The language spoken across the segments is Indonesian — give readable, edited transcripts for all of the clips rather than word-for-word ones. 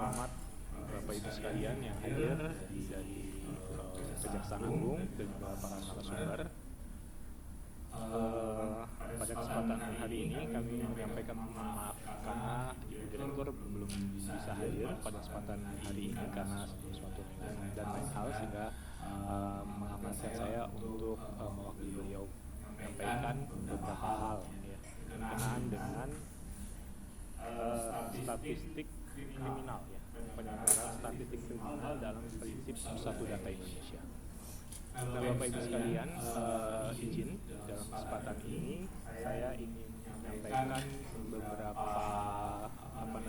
Selamat Bapak Ibu sekalian yang hadir dari Kejaksaan Agung dan juga para narasumber. Pada kesempatan hari ini kami menyampaikan maaf karena Ibu Direktur belum bisa hadir pada kesempatan hari ini karena suatu dan lain hal, sehingga mengamankan saya untuk mewakili beliau menyampaikan beberapa hal ya, berkenaan dengan statistik kriminal ya, penyelenggaraan statistik kriminal dalam prinsip Satu Data Indonesia. Nah, Bapak Ibu sekalian, izin dalam kesempatan ini saya ingin menyampaikan beberapa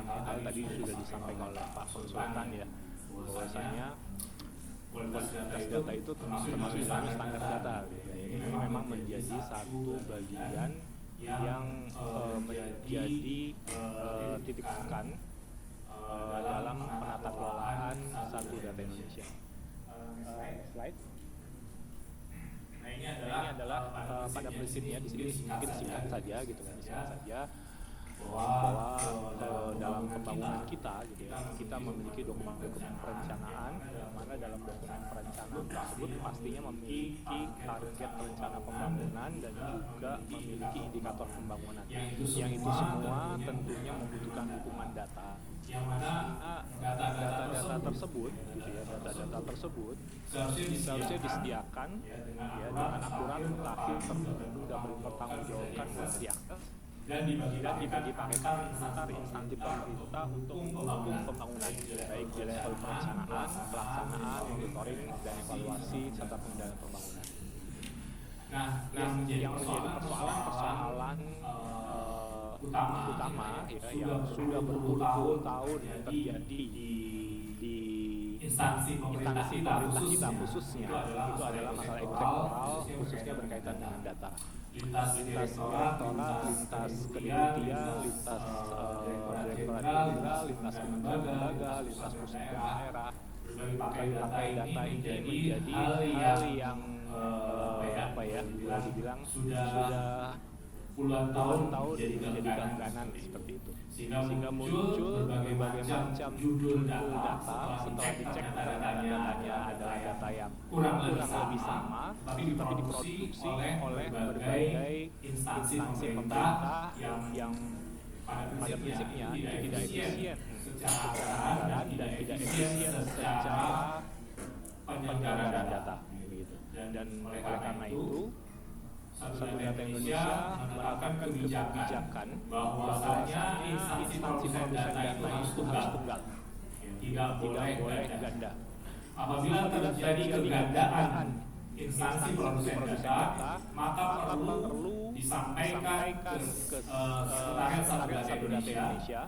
hal tadi sudah disampaikan oleh Pak Konsultan ya, bahwasanya kualitas data itu termasuk dalam standar data. Ini memang menjadi satu bagian yang menjadi titik tekan dalam penata kelolaan Satu Data Indonesia. Slide. Nah, ini adalah pada prinsipnya di sini mungkin singkat saja gitu kan, bahwa dalam pembangunan kita gitu ya, kita memiliki dokumen perencanaan, yang mana dalam dokumen perencanaan tersebut pastinya memiliki target rencana pembangunan dan juga memiliki indikator pembangunan, yang itu semua tentunya membutuhkan dukungan data, yang mana data-data tersebut gitu ya, data-data tersebut seharusnya disediakan ya dengan akurat, mutakhir, terlindung dan bertanggungjawabkan dan diakses dan dipakai antar instansi pemerintah untuk mendukung pembangunan, baik di level perencanaan, pelaksanaan, monitoring, dan evaluasi serta pengendalian pembangunan. Nah, yang menjadi persoalan utama ya, yang sudah berpuluh-puluh tahun terjadi di instansi pemerintah kita khususnya itu adalah masalah elektoral, khususnya berkaitan dengan data. Lintas elektoral, lintas kedeputian, lintas direktorat jenderal, lintas kementerian lembaga, lintas pusat daerah, pakai data ini menjadi hal yang boleh dibilang sudah puluhan tahun menjadi langganan seperti itu, sehingga muncul berbagai macam judul data. Setelah dicek datanya adalah data yang kurang lebih sama, tapi diproduksi oleh berbagai instansi pemerintah yang pada prinsipnya itu tidak efisien secara anggaran dan tidak efisien secara penyelenggaraan data dan oleh karena itu Satu Data Indonesia melakukan kebijakan bahwasanya instansi produsen data itu harus tunggal, tidak boleh ganda. Apabila terjadi kegandaan instansi produsen data, maka perlu disampaikan ke Sekretariat Satu Data Indonesia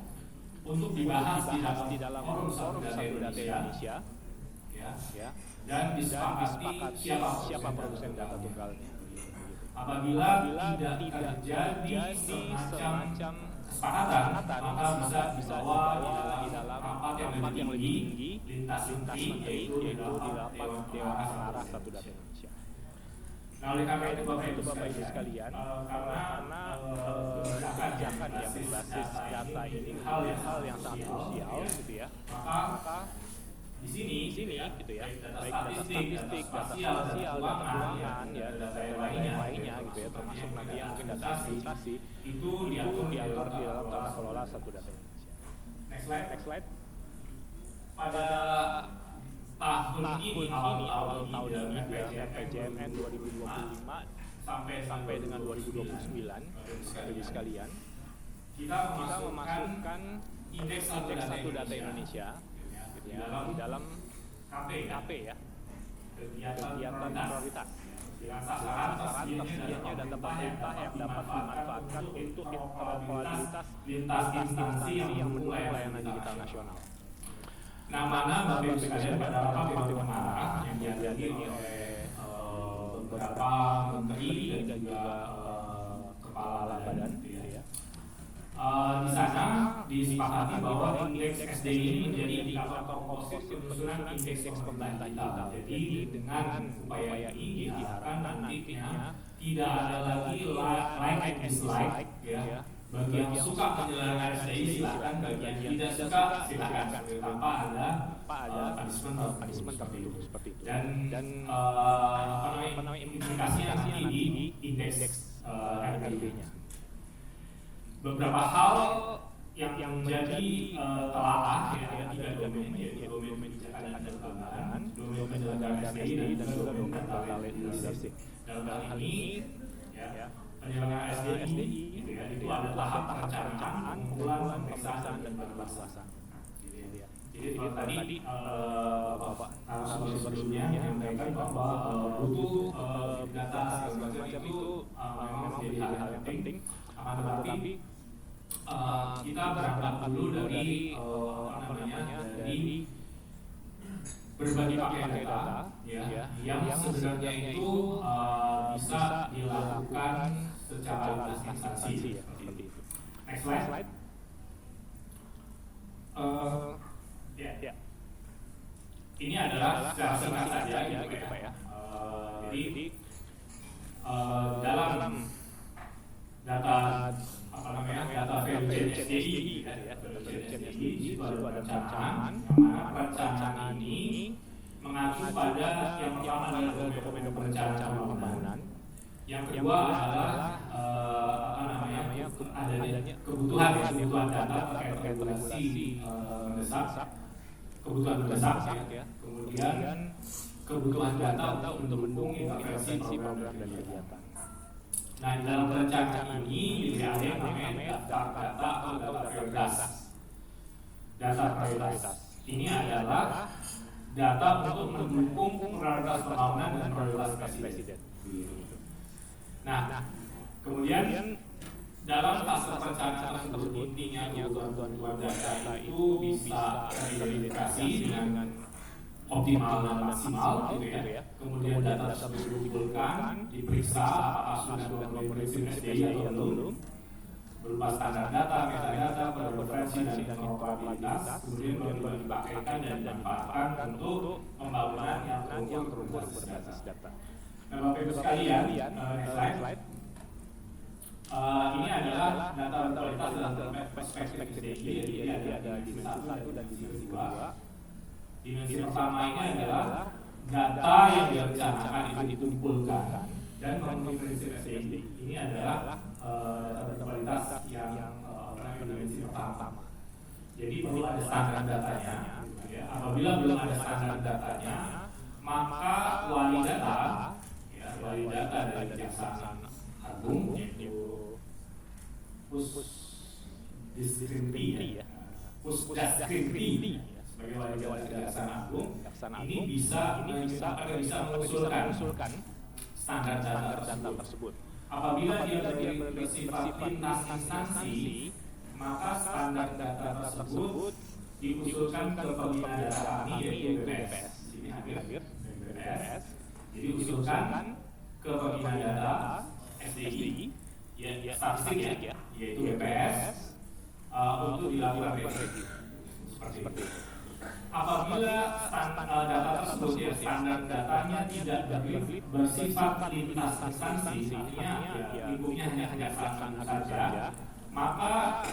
untuk dibahas di dalam forum Satu Data Indonesia ya, dan disepakati siapa produsen data tunggalnya. Apabila tidak terjadi semacam kesepakatan, maka bisa dibawa di dalam rapat yang lebih tinggi lintas menteri, yaitu di rapat Dewan Pengarah Satu Data Indonesia. Nah, oleh karena itu Bapak Ibu sekalian, karena kebijakan yang berbasis data ini hal yang sangat krusial gitu ya, maka di sini gitu ya, baik data statistik, data sosial, data keuangan ya, data lainnya gitu ya, termasuk nanti yang mungkin data administrasi itu diatur di dalam tata kelola Satu Data Indonesia. Next slide. Pada tahun ini awal tahun ini ya, RPJMN 2025 sampai dengan 2029, Bapak Ibu sekalian, kita memasukkan indeks Satu Data Indonesia ya, di dalam KP ya, kegiatan prioritas dengan sasaran tersedianya data pemerintah yang dapat dimanfaatkan untuk interoperabilitas lintas instansi yang mendukung layanan digital nasional. Nah, mana Bapak Ibu sekalian pada rapat Dewan Pengarah yang dihadiri oleh beberapa menteri dan juga kepala badan ya. Di sana disepakati bahwa indeks SDI menjadi indikator komposite penyusunan indeks pemerintah digital. Jadi dengan upaya ini diharapkan nantinya tidak ada lagi like and dislike ya, Bagi yang suka penyelenggaraan SDI silakan, bagi yang tidak suka silakan, tanpa ada punishment seperti itu. Dan implikasinya nanti di indeks RPB-nya. Beberapa hal yang menjadi telaah ya, tiga domain, yaitu domain kebijakan dan kelembagaan, domain penyelenggaraan SDI, dan juga domain data leadership. Dalam hal ini ya, penyelenggaraan SDI gitu ya, itu ada tahap perencanaan, pengumpulan, pemeriksaan, dan pembahasan. Jadi tadi Bapak sebelumnya menyampaikan bahwa butuh data segala macam itu memang menjadi hal yang penting. Akan tetapi kita berangkat dulu dari dari berbagai pakai data ya, yang sebenarnya itu bisa dilakukan secara lintas instansi seperti itu. Next slide. Ya. Ini adalah secara singkat saja gitu Pak ya. Jadi dalam data data value chain SDI itu ada perencanaan, yang mana perencanaan ini mengacu pada yang pertama adalah dokumen perencanaan pembangunan, yang kedua adalah adanya kebutuhan data terkait regulasi mendesak, kebutuhan mendesak ya, kemudian kebutuhan data untuk mendukung intervensi program dan kegiatan. Nah, dalam perencanaan ini ada yang namanya daftar data atau data prioritas. Data prioritas ini adalah data untuk mendukung prioritas pembangunan dan prioritas presiden. Nah, kemudian dalam fase perencanaan tersebut intinya kebutuhan data itu bisa teridentifikasi dengan optimal dan maksimal gitu ya. Kemudian data tersebut dikumpulkan, diperiksa apakah sudah memenuhi prinsip SDI atau belum, berupa standar data, metadata, preferensi dan interoperabilitas, kemudian baru dipakaikan dan dimanfaatkan untuk pembangunan yang terukur berbasis data. Nah, Bapak Ibu sekalian, next slide. Ini adalah data kualitas dalam perspektif SDI, jadi ada dimensi 1 dan dimensi 2. Dimensi pertama ini adalah data yang direncanakan itu dikumpulkan dan memenuhi prinsip SDI. Ini adalah data kualitas yang dimensi pertama. Jadi perlu ada standar datanya. Ya. Apabila belum ada standar datanya, maka wali data dari Kejaksaan Agung yaitu Pusdiskrimpi sebagai wali data Kejaksaan Agung ini bisa mengusulkan standar data tersebut. Apabila dia bersifat lintas instansi, maka standar data tersebut diusulkan ke pembina data kami yaitu BPS. Ini hadir BPS. Jadi diusulkan ke pembina data SDI, statistik ya, yaitu BPS untuk dilakukan review seperti itu. Apabila data tersebut ya standar datanya tidak bersifat lintas instansi, artinya lingkupnya hanya Kejaksaan saja, maka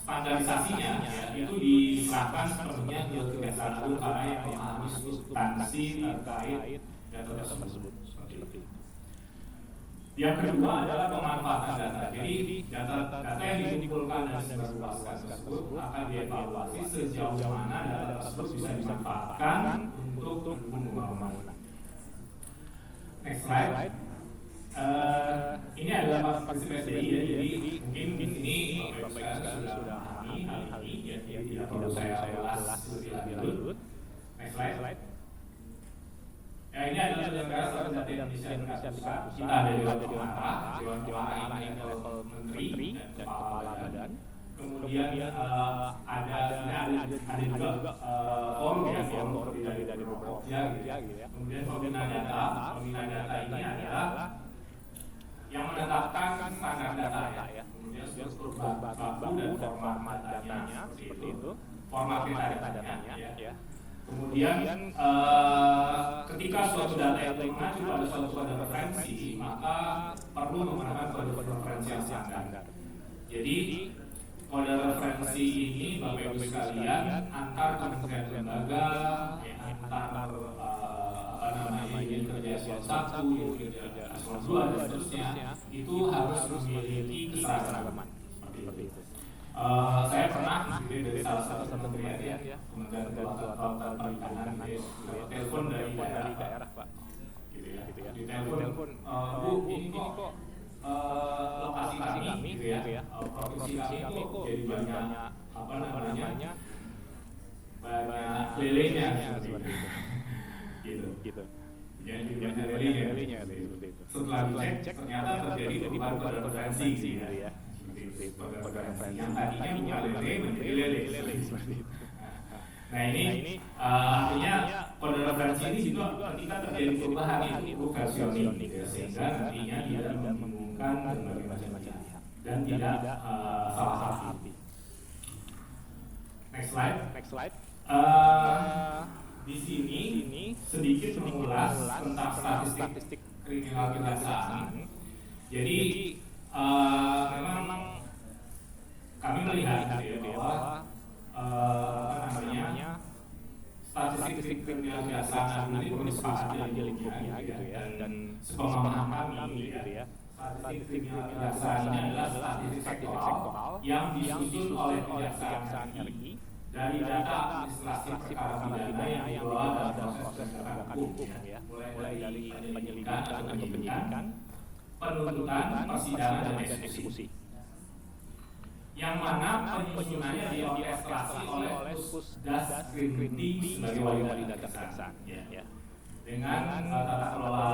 standarisasinya ya, itu diserahkan sepenuhnya ke Kejaksaan Agung karena yang memahami substansi terkait data tersebut. Seperti itu. Yang kedua adalah pemanfaatan data. Jadi data yang dikumpulkan dan disebarluaskan tersebut akan dievaluasi sejauh mana data tersebut bisa dimanfaatkan untuk mendukung pembangunan. Next slide. Ini adalah prinsip SDI ya. Jadi mungkin di sini Bapak Ibu sudah memahami hal ini ya, tidak perlu saya ulas lebih lanjut. Next slide. Ya, ini adalah negara satu data Indonesia tingkat pusat. Kita ada Dewan Pengarah. Dewan Pengarah ini level menteri dan kepala badan. Kemudian ada juga forum ya, forum dari beberapa pihak gitu ya. Kemudian pembina data ini adalah yang menetapkan standar data ya. Kemudian struktur baku dan format datanya seperti itu. Format metadata ya. Kemudian ketika suatu data itu mengacu pada suatu kode referensi, maka perlu menggunakan kode referensi yang standar. Jadi kode referensi ini Bapak Ibu sekalian antar kementerian lembaga, antar unit kerja eselon 1, unit kerja eselon 2 dan seterusnya itu harus memiliki keseragaman seperti itu. Saya pernah dari salah satu kementerian ya, Kementerian Kelautan Perikanan, telepon dari daerah Pak, gitu ya. Ditelepon, Bu, ini kok lokasi kami, gitu ya, provinsi kami kok jadi banyak apa namanya banyak lelenya seperti itu. Gitu. Jadi banyak lelenya seperti itu. Setelah dicek ternyata terjadi perubahan kode referensi, gitu ya. Kode referensi yang tadinya lele menjadi lele seperti itu. Nah ini artinya kode referensi ini juga ketika terjadi perubahan itu versioning, sehingga nantinya tidak membingungkan berbagai macam pihak dan tidak salah arti. Next slide. Di sini sedikit mengulas tentang statistik kriminal kejaksaan. Jadi memang kami melihat gitu ya, bahwa statistik kriminal kejaksaan ini merupakan adil hukumnya gitu ya, dan sepemahaman kami gitu ya, statistik kriminal kejaksaan ini adalah statistik sektoral yang disusun oleh Kejaksaan RI dari data administrasi perkara pidana yang dibawa dalam proses penegakan hukum ya, mulai dari penyelidikan atau penyidikan, penuntutan, persidangan dan eksekusi. Yang mana penyusunannya diorkestrasi oleh Pusdas Krimting sebagai wali data kejaksaan ya. Dengan tata kelola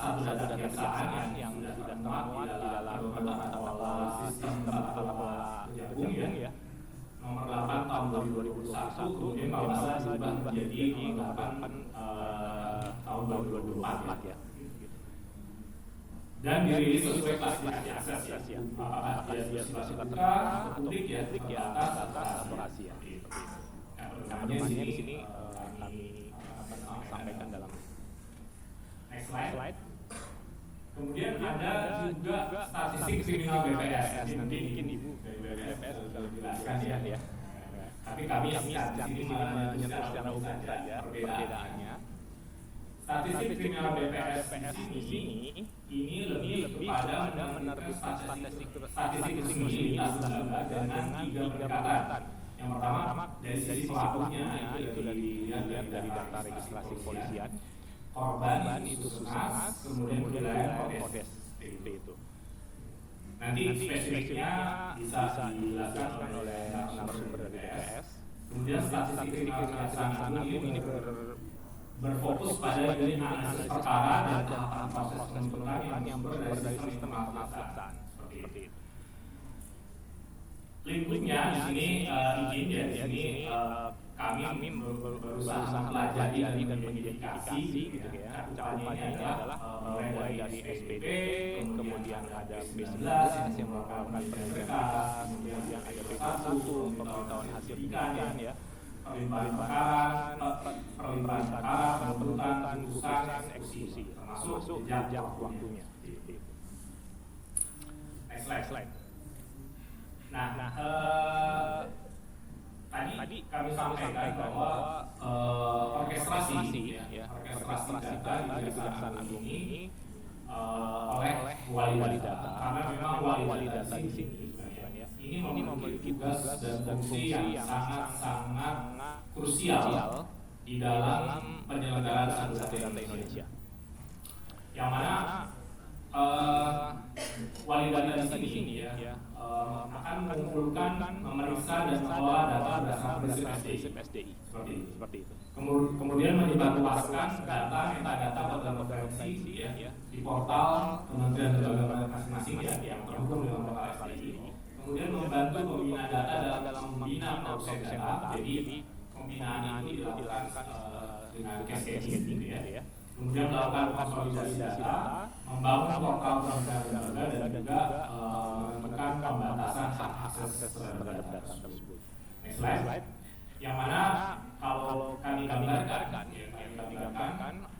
satu data kejaksaan yang sudah termuat di dalam tata kelola sistem tata kelola bergabung ya, nomor 8 tahun 2021, kemudian kalau nggak salah diubah menjadi nomor 8 tahun 2024 ya. Dan dirilis sesuai klasifikasi akses ya. Apakah dia bersifat terbuka, publik ya, terbatas atau rahasia. Nah, pertanyaannya di sini kami sampaikan dalam next slide. Kemudian ada juga statistik kriminal BPS. Nanti mungkin Ibu dari BPS bisa lebih jelaskan ya. Tapi kami di sini menyentuh secara umum saja perbedaannya. Statistik kriminal BPS di sini ini lebih kepada menerbitkan statistik resmi lintas lembaga dengan 3 pendekatan. Yang pertama dari sisi pelakunya itu dilihat dari data registrasi kepolisian, korban itu Puskesmas, kemudian wilayah Kodes itu. Nanti spesifiknya bisa dijelaskan oleh narasumber dari BPS. Kemudian statistik kriminal kejaksaan agung ini berfokus pada unit analisis perkara dan tahapan proses penuntutan yang bersumber dari sistem kejaksaan seperti itu. Lingkupnya di sini izin ya, di sini kami berusaha mempelajari dan mengidentifikasi gitu ya. Cakupannya ini adalah mulai dari SPP, kemudian ada B19 yang melakukan penyelidikan, kemudian ada B1 pemberitahuan hasil penyidikan ya, perlimpahan perkara, penuntutan, putusan, eksekusi, termasuk jejak waktunya. Next slide. Nah, tadi kami sampaikan bahwa orkestrasi data di Kejaksaan Agung ini oleh wali data, karena memang wali data di sini ini memiliki tugas dan fungsi yang sangat krusial di dalam penyelenggaraan satu data Indonesia. Yang mana wali data di sini ya akan mengumpulkan, memeriksa dan mengelola data berdasarkan prinsip SDI seperti itu. Kemudian menyebarluaskan data metadata pada referensi ya di portal kementerian lembaga masing-masing ya yang terhubung dengan portal SDI. Kemudian membantu pembinaan data dalam membina proses data. Jadi pembinaan itu dilakukan dengan cascading ya. Kemudian melakukan konsolidasi data, membangun portal kementerian lembaga dan juga menekan pembatasan hak akses terhadap data tersebut. Next slide. Yang mana kalau kami digambarkan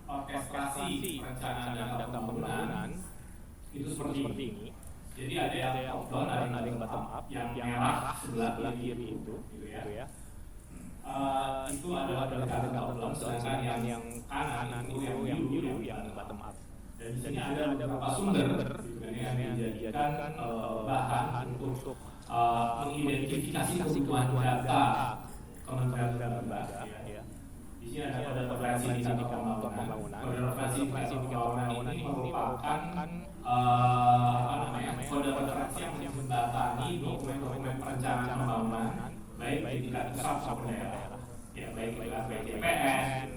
orkestrasi perencanaan data pembangunan itu seperti ini. Jadi ada yang top down, ada yang bottom up. Yang merah sebelah kiri itu, gitu ya. Itu adalah pendekatan top down, sedangkan yang kanan itu yang biru yang bottom up. Dan di sini ada beberapa sumber yang dijadikan bahan untuk mengidentifikasi kebutuhan data Kementerian Lembaga. Di sini ada kode referensi indikator pembangunan. Kode referensi indikator pembangunan ini merupakan kode referensi yang menjembatani dokumen-dokumen perencanaan pembangunan baik di tingkat pusat maupun daerah. Ya, baik itu RPJPN,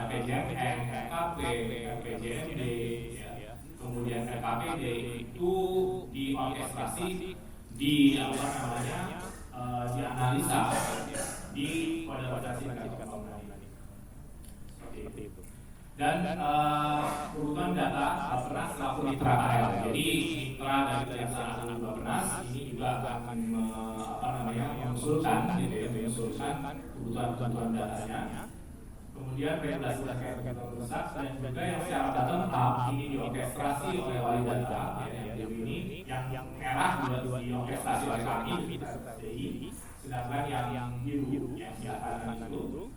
RPJMN, RKP, RPJMD, kemudian RKPD itu diorkestrasi, dianalisa di kode referensi indikator pembangunan ini. Seperti itu. Dan kebutuhan data Bappenas selaku mitra KL. Jadi mitra dari Kejaksaan Agung Bappenas ini juga akan mengusulkan kebutuhan datanya. Kemudian regulasi terkait pusat dan juga yang secara bottom up ini diorkestrasi oleh wali data. Yang ini yang merah juga diorkestrasi oleh kami, sedangkan yang biru yang sebelah kanan itu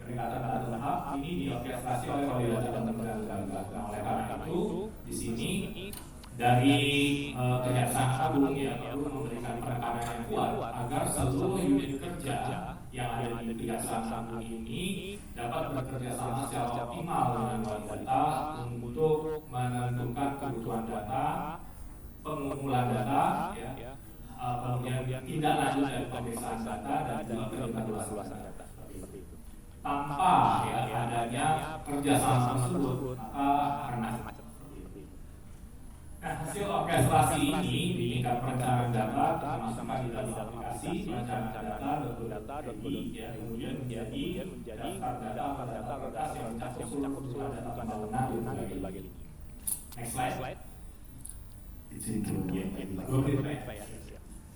pendekatan bottom up ini diorkestrasi oleh wali data Kementerian Lembaga. Nah, oleh karena itu di sini dari Kejaksaan Agung perlu memberikan penekanan yang kuat agar seluruh unit kerja yang ada di Kejaksaan Agung ini dapat bekerja sama secara optimal dengan wali data untuk menentukan kebutuhan data, pengumpulan data, kemudian tindak lanjut dari pemeriksaan data dan juga penyeluruhan data. Tanpa adanya kerjasama tersebut maka akan macet. Nah, hasil orkestrasi ini di tingkat perencanaan data termasuk di dalam aplikasi perencanaan data.go.id kemudian menjadi daftar data berkas yang mencakup seluruh data pembangunan di berbagai lini. Next slide.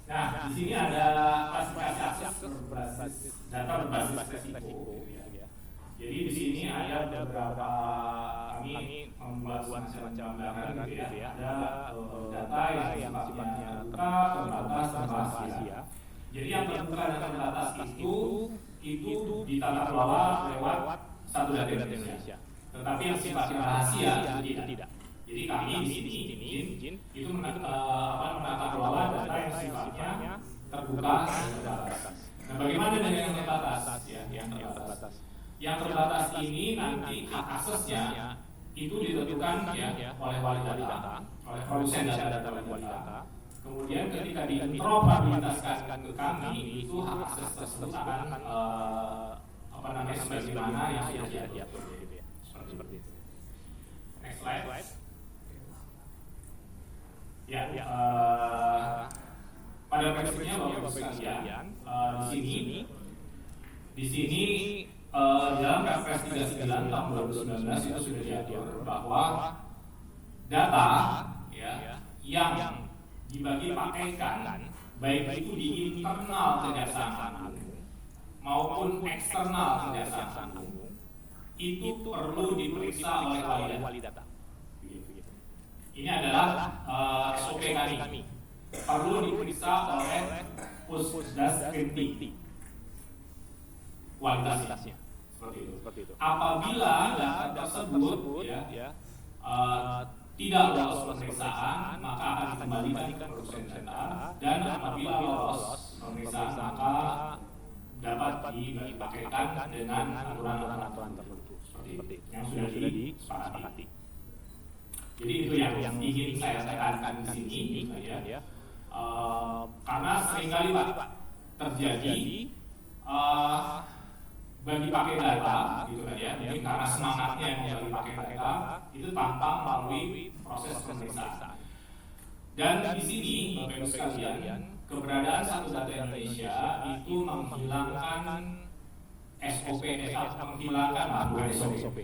Nah, di sini ada klasifikasi akses berbasis data berbasis resiko. Jadi di sini ada beberapa kami membuat semacam gambaran gitu ya. Ada data yang sifatnya terbatas, rahasia. Jadi yang terbuka dan terbatas itu ditata kelola lewat Satu Data Indonesia. Tetapi yang sifatnya rahasia itu tidak. Jadi kami di sini itu menata kelola data yang sifatnya terbuka dan terbatas. Nah, bagaimana dengan yang terbatas? Yang terbatas. Yang terbatas ini nanti hak aksesnya itu ditentukan oleh wali data, oleh produsen data wali data. Kemudian ketika diinteroperabilitaskan ke kami itu hak akses tersebut akan sebagaimana yang sudah diatur gitu ya. Seperti itu. Next slide. Pada prinsipnya Bapak sekalian di sini dalam Kepres 39 tahun 2019 itu sudah diatur bahwa data yang dibagi pakaikan baik itu di internal Kejaksaan Agung maupun eksternal Kejaksaan Agung itu perlu diperiksa oleh wali data. Ini adalah SOP kami. Perlu diperiksa oleh Pusdas Krimti kualitasnya. Seperti itu. Apabila data tersebut tidak lolos pemeriksaan, maka akan dikembalikan ke produsen data, dan apabila lolos pemeriksaan maka dapat dipakaikan dengan aturan-aturan tertentu seperti yang sudah disepakati. Jadi itu yang ingin saya tekankan di sini, karena seringkali Pak terjadi bagi pakai data gitu kan ya, mungkin karena semangatnya yang bagi pakai data itu tanpa melalui proses pemeriksaan. Dan di sini Bapak Ibu sekalian, keberadaan Satu Data Indonesia itu menghilangkan SOP,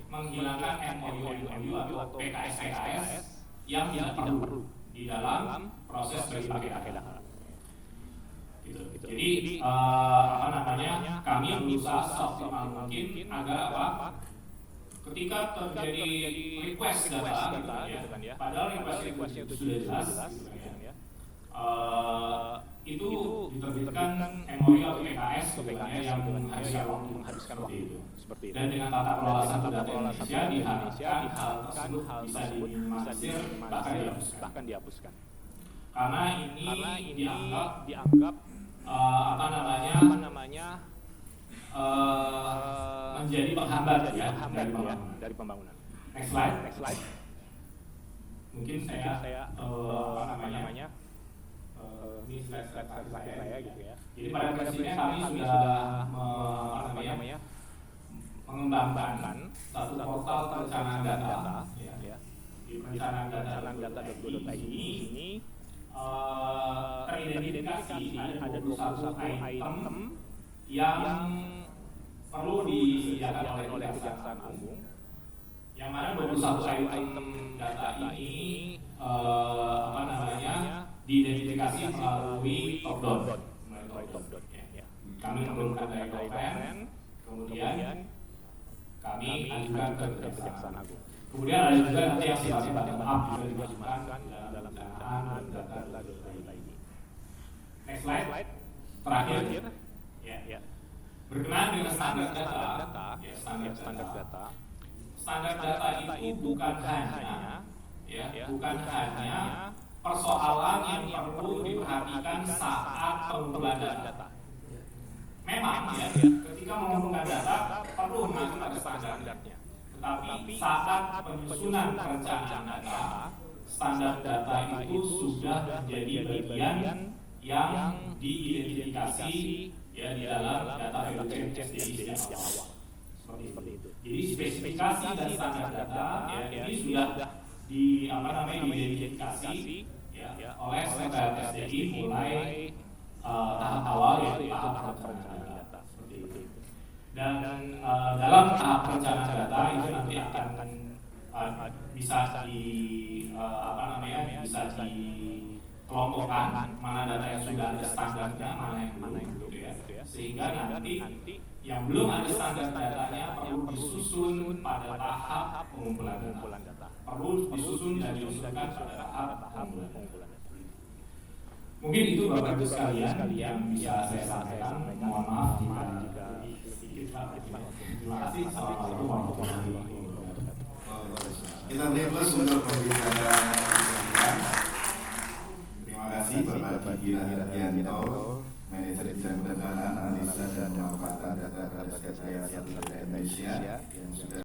menghilangkan MOU atau PKS yang tidak perlu di dalam proses bagi pakai data. Gitu. Jadi kami berusaha seoptimal mungkin agar apa? Ketika terjadi request data, gitu kan ya, padahal request itu sudah jelas, gitu kan ya, itu diterbitkan MOU atau PKS, yang menghabiskan waktu seperti itu. Dan dengan tata kelola satu data Indonesia diharapkan hal tersebut bisa diminimalisir bahkan dihapuskan. Karena ini dianggap apa namanya menjadi penghambat ya dari pembangunan. Next slide. Mungkin saya ini slide saya gitu ya. Jadi pada prinsipnya kami sudah mengembangkan satu portal perencanaan data, ya. Di perencanaan data.go.id ini teridentifikasi ada 21 item yang perlu disediakan oleh Kejaksaan Agung, yang mana 21 item data ini diidentifikasi melalui top down. Kami menemukan dari Dopen, kemudian kami ajukan ke Kejaksaan Agung. Kemudian ada juga nanti yang sifatnya bottom up juga dimasukkan dalam perencanaan data.go.id. Next slide. Terakhir. Ya. Berkenaan dengan standar data, standar data itu bukan hanya persoalan yang perlu diperhatikan saat pengumpulan data. Memang ya, ketika mengumpulkan data perlu mengacu pada standarnya. Tetapi saat penyusunan perencanaan data, standar data itu sudah menjadi bagian yang diidentifikasi ya di dalam data value chain SDI sejak awal. Seperti itu. Jadi spesifikasi dan standar data ya ini sudah diidentifikasi ya oleh standar SDI mulai tahap awal yaitu tahap perencanaan data. Seperti itu. Dan dalam tahap perencanaan data itu nanti akan bisa dikelompokkan mana data yang sudah ada standarnya, mana yang belum, gitu ya. Sehingga nanti yang belum ada standar datanya perlu disusun pada tahap pengumpulan data. Perlu disusun dan diusulkan pada tahap pengumpulan data. Mungkin itu Bapak Ibu sekalian yang bisa saya sampaikan. Mohon maaf jika terima kasih. Assalamualaikum warahmatullahi wabarakatuh. Kita beri untuk pembicaraan. Terima kasih Bapak Diki Rahadianto, Manajer Bidang Perencanaan, Analisa dan Pemanfaatan Data Pada Sekretariat Indonesia yang sudah